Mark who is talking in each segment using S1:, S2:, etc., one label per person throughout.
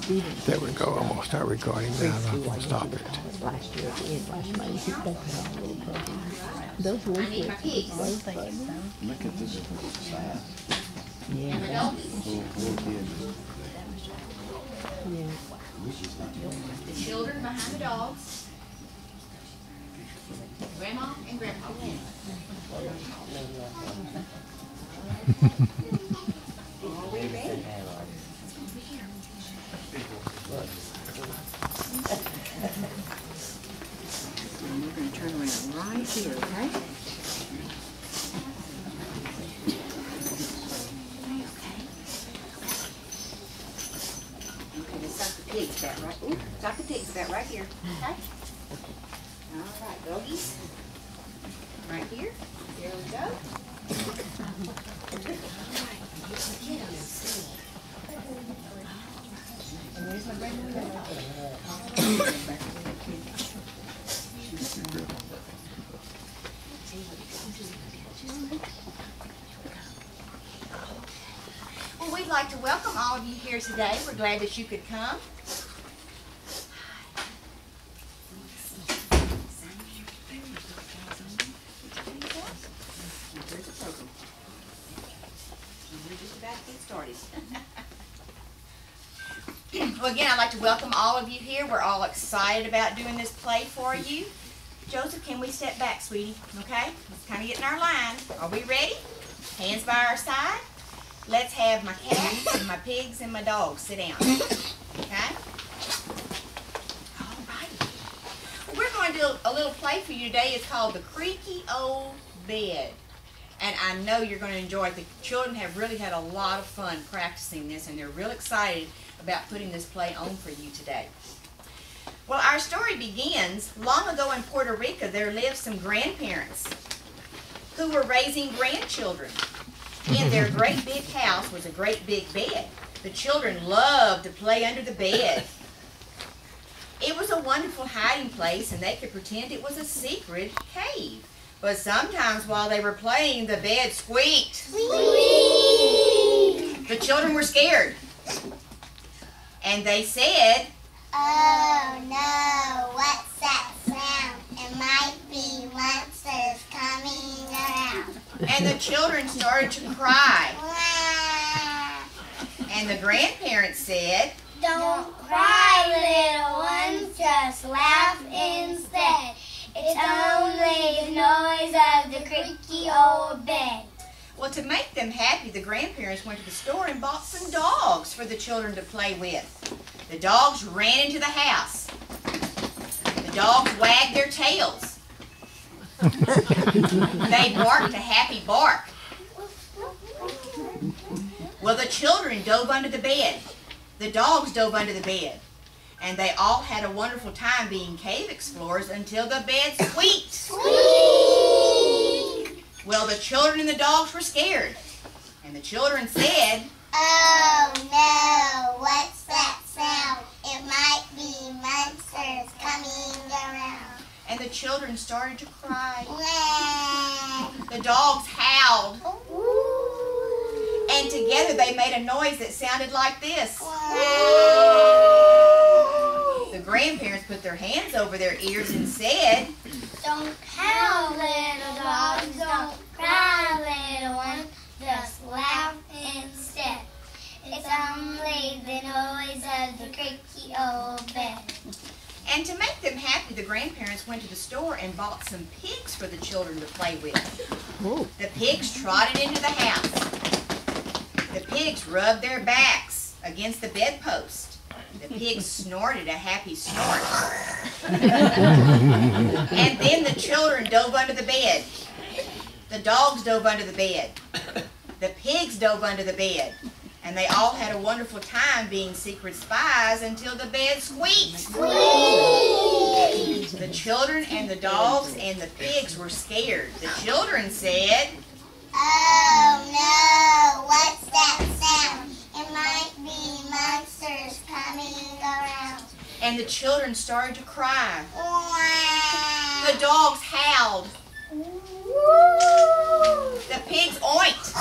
S1: There we go. I'm going to start recording now. I'm going to stop it.
S2: Last year, last month, he doesn't have a little program. Those were
S3: I need my pigs.
S4: Look at this size.
S2: Yeah.
S3: No.
S2: Yeah.
S3: The children behind the dogs. Grandma and Grandpa. Are we ready?
S5: And we're going to turn around right here, okay?
S3: Okay, let's stop the pigs back right. Ooh, stop the pigs back right here. Okay. All right, doggies. Right here. There we go. And there's my grandmother. Well, we'd like to welcome all of you here today. We're glad that you could come. We're just about to get started. Well, again, I'd like to welcome all of you here. We're all excited about doing this play for you. Joseph, can we step back, sweetie? Okay? Let's kind of get in our line. Are we ready? Hands by our side. Let's have my cats and my pigs and my dogs sit down. Okay? All right. We're going to do a little play for you today. It's called the Creaky Old Bed. And I know you're going to enjoy it. The children have really had a lot of fun practicing this, and they're real excited about putting this play on for you today. Well, our story begins long ago in Puerto Rico. There lived some grandparents who were raising grandchildren. In their great big house was a great big bed. The children loved to play under the bed. It was a wonderful hiding place, and they could pretend it was a secret cave. But sometimes while they were playing, the bed squeaked. Squeak! The children were scared. And they said,
S6: "Oh no, what's that sound? It might be monsters coming around."
S3: And the children started to cry.
S6: Wah.
S3: And the grandparents said,
S6: "Don't cry, little ones, just laugh instead. It's only the noise of the creaky old bed."
S3: Well, to make them happy, the grandparents went to the store and bought some dogs for the children to play with. The dogs ran into the house. The dogs wagged their tails. They barked a happy bark. Well, the children dove under the bed. The dogs dove under the bed. And they all had a wonderful time being cave explorers until the bed squeaked.
S6: Squeak!
S3: Well, the children and the dogs were scared. And the children said,
S6: "Oh no, what's that sound? It might be monsters coming around."
S3: and the children started to cry.
S6: Wah.
S3: The dogs howled.
S6: Ooh.
S3: And together they made a noise that sounded like this. The grandparents put their hands over their ears and said,
S6: "Don't howl, little dogs, don't cry, little ones, just laugh instead. It's only the noise of the creaky old bed."
S3: And to make them happy, the grandparents went to the store and bought some pigs for the children to play with.
S2: Ooh.
S3: The pigs trotted into the house. The pigs rubbed their backs against the bedpost. The pigs snorted a happy snort. And then the children dove under the bed. The dogs dove under the bed. The pigs dove under the bed. And they all had a wonderful time being secret spies until the bed squeaked.
S6: Squeak!
S3: The children and the dogs and the pigs were scared. The children said,
S6: "Oh no, what's that sound? It might be monsters coming around."
S3: and the children started to cry.
S6: Wah.
S3: The dogs howled.
S6: Woo.
S3: The pigs oinked.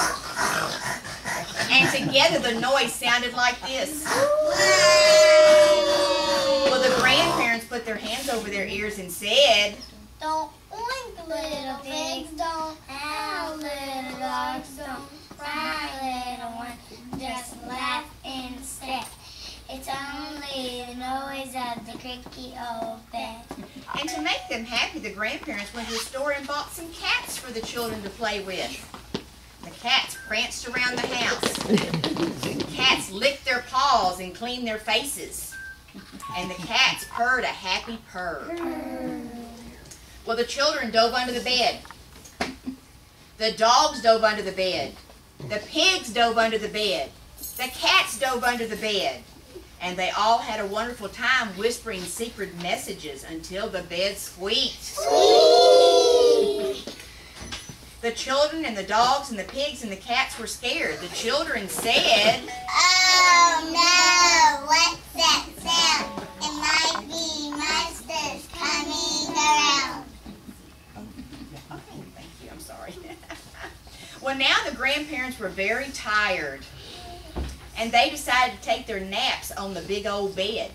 S3: And together the noise sounded like this.
S6: Wah.
S3: over their ears and said,
S6: Don't oink, little pigs, don't howl, little dogs, don't cry, little one, just laugh instead. It's only the noise of the creaky old bed.
S3: and to make them happy, the grandparents went to the store and bought some cats for the children to play with. The cats pranced around the house. The cats licked their paws and cleaned their faces. And the cats purred a happy purr. Well, the children dove under the bed. The dogs dove under the bed. The pigs dove under the bed. The cats dove under the bed. And they all had a wonderful time whispering secret messages until the bed squeaked. The children and the dogs and the pigs and the cats were scared. The children said,
S6: Oh no, what's that sound? It might be monsters coming around.
S3: oh, thank you, I'm sorry. Well, now the grandparents were very tired. And they decided to take their naps on the big old bed.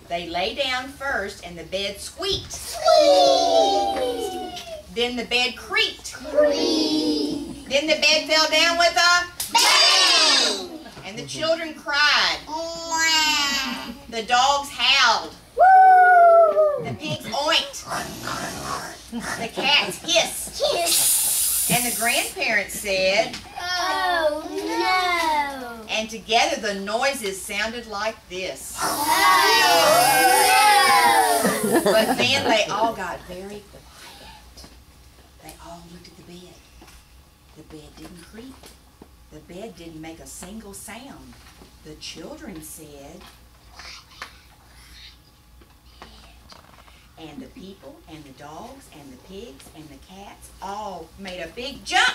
S3: They lay down first and the bed squeaked. Squeak! Then the bed creaked. Creak! Then the bed fell down with a bang! And the children cried.
S6: Wow.
S3: The dogs howled. Woo! The pigs oinked. The cats hissed.
S6: Kiss.
S3: And the grandparents said,
S6: Oh no.
S3: and together the noises sounded like this.
S6: Oh no.
S3: But then they all got very quiet. They all looked at the bed. The bed didn't creak. The bed didn't make a single sound. The children said, and the people and the dogs and the pigs and the cats all made a big jump.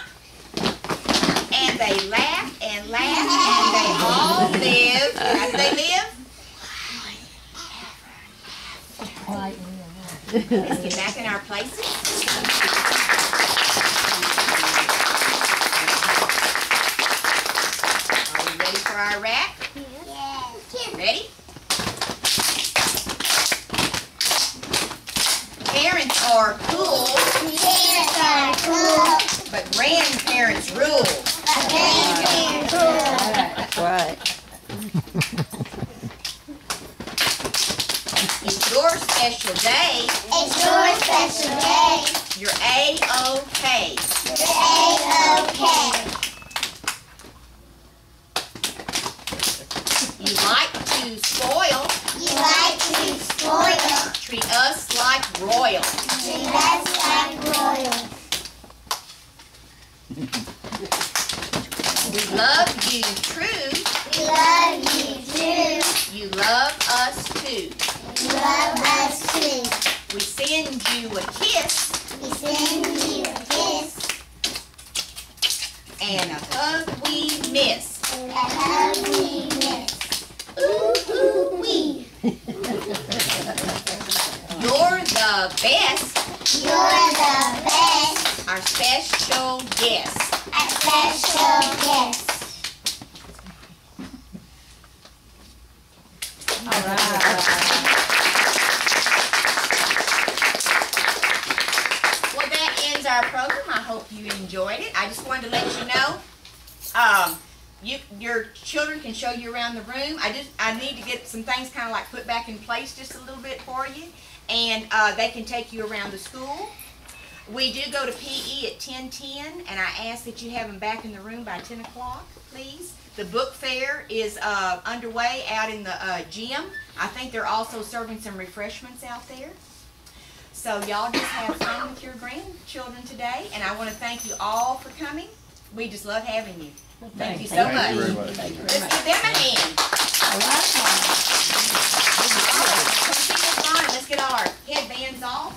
S3: And they laughed and laughed and they all lived. How did they live? Let's get back in our places. Are we ready for our rap?
S6: Yes.
S3: Ready? Parents are cool,
S6: Parents are cool,
S3: but grandparents rule.
S6: but grandparents rule.
S2: That's right.
S3: It's your special day.
S6: It's your special day.
S3: You're A-OK.
S6: You're A-OK.
S3: You like to spoil.
S6: You like to spoil.
S3: Treat us like royal.
S6: Treat us like royals.
S3: We love you true.
S6: We love you too.
S3: You love us too.
S6: You love us too.
S3: We send you a kiss
S6: We send you a kiss
S3: and a hug we miss.
S6: and a hug we miss. Ooh, ooh, wee.
S3: You're the best,
S6: You're the best.
S3: our special guest.
S6: Our special guest.
S3: Well, that ends our program. I hope you enjoyed it. I just wanted to let you know, your children can show you around the room. I need to get some things kind of like put back in place just a little bit for you, and they can take you around the school. We do go to PE at 10:10, and I ask that you have them back in the room by 10 o'clock, please. The book fair is underway out in the gym. I think they're also serving some refreshments out there. So y'all just have fun with your grandchildren today, and I want to thank you all for coming. We just love having you. Thank you so much.
S4: Thank you very much.
S3: Let's give them a hand. All right. Come see us on. Let's get all our headbands off.